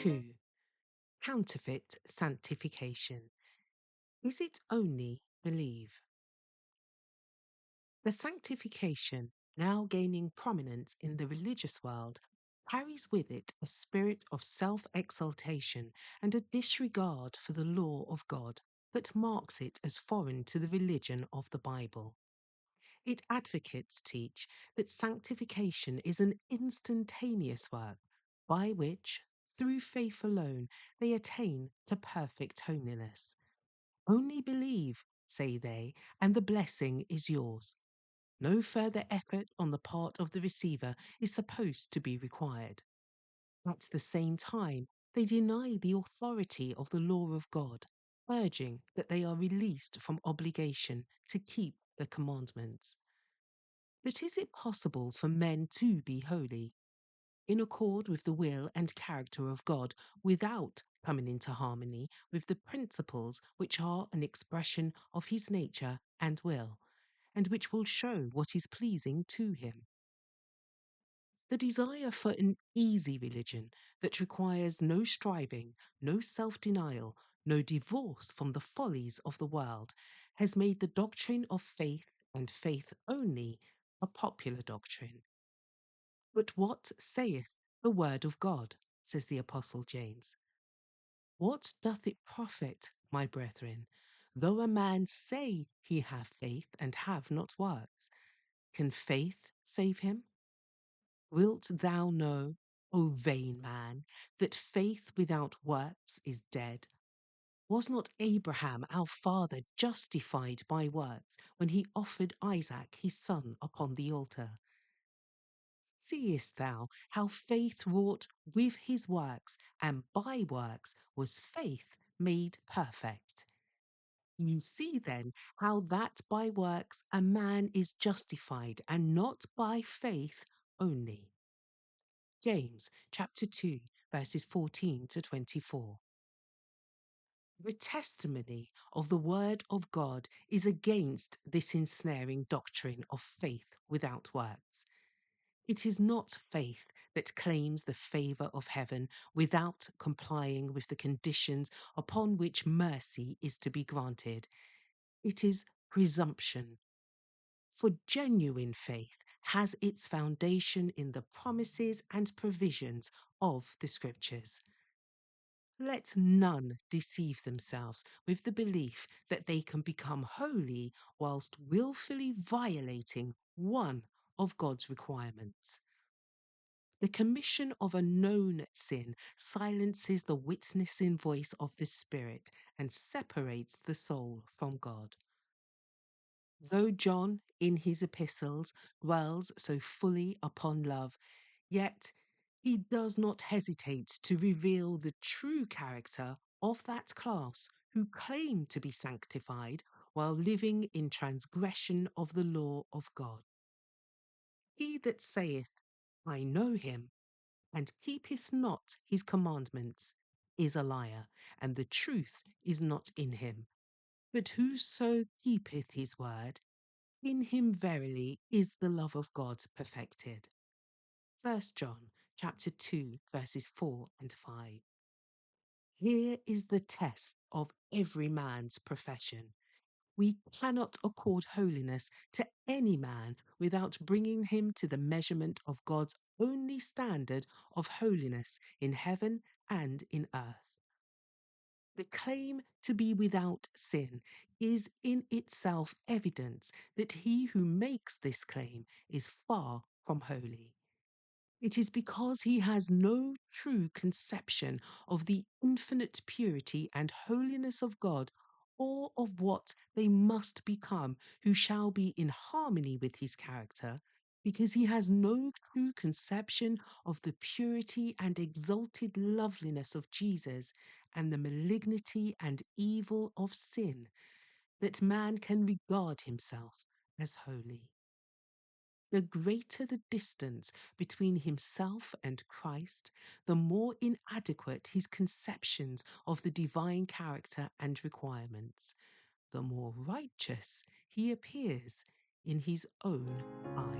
2. Counterfeit sanctification. Is it only believe? The sanctification, now gaining prominence in the religious world, carries with it a spirit of self-exaltation and a disregard for the law of God that marks it as foreign to the religion of the Bible. Its advocates teach that sanctification is an instantaneous work by which, through faith alone, they attain to perfect holiness. Only believe, say they, and the blessing is yours. No further effort on the part of the receiver is supposed to be required. At the same time, they deny the authority of the law of God, urging that they are released from obligation to keep the commandments. But is it possible for men to be holy, in accord with the will and character of God, without coming into harmony with the principles which are an expression of his nature and will, and which will show what is pleasing to him? The desire for an easy religion that requires no striving, no self-denial, no divorce from the follies of the world has made the doctrine of faith and faith only a popular doctrine. But what saith the word of God, says the Apostle James? What doth it profit, my brethren, though a man say he have faith and have not works? Can faith save him? Wilt thou know, O vain man, that faith without works is dead? Was not Abraham our father justified by works when he offered Isaac his son upon the altar? Seest thou how faith wrought with his works, and by works was faith made perfect? You see then how that by works a man is justified, and not by faith only. James chapter 2, verses 14 to 24. The testimony of the word of God is against this ensnaring doctrine of faith without works. It is not faith that claims the favour of heaven without complying with the conditions upon which mercy is to be granted. It is presumption. For genuine faith has its foundation in the promises and provisions of the Scriptures. Let none deceive themselves with the belief that they can become holy whilst wilfully violating one of God's requirements. The commission of a known sin silences the witnessing voice of the Spirit and separates the soul from God. Though John, in his epistles, dwells so fully upon love, yet he does not hesitate to reveal the true character of that class who claim to be sanctified while living in transgression of the law of God. He that saith, I know him, and keepeth not his commandments, is a liar, and the truth is not in him. But whoso keepeth his word, in him verily is the love of God perfected. 1 John chapter 2, verses 4 and 5. Here is the test of every man's profession. We cannot accord holiness to any man without bringing him to the measurement of God's only standard of holiness in heaven and in earth. The claim to be without sin is in itself evidence that he who makes this claim is far from holy. It is because he has no true conception of the infinite purity and holiness of God, or of what they must become who shall be in harmony with his character, because he has no true conception of the purity and exalted loveliness of Jesus and the malignity and evil of sin, that man can regard himself as holy. The greater the distance between himself and Christ, the more inadequate his conceptions of the divine character and requirements, the more righteous he appears in his own eyes.